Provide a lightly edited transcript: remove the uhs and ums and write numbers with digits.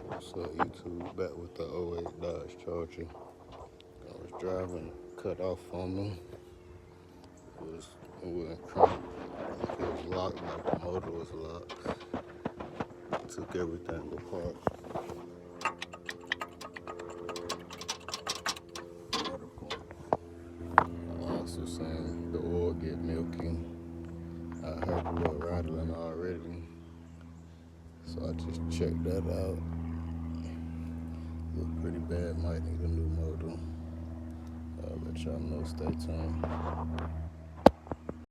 What's up, YouTube? Back with the '08 Dodge Charger. I was driving, cut off on them. It wasn't cranked. Like it was locked, like the motor was locked. Took everything apart. Also saying the oil get milky. I heard a little rattling already, so I just checked that out. Look pretty bad. Might need a new motor. I'll let y'all know. Stay tuned.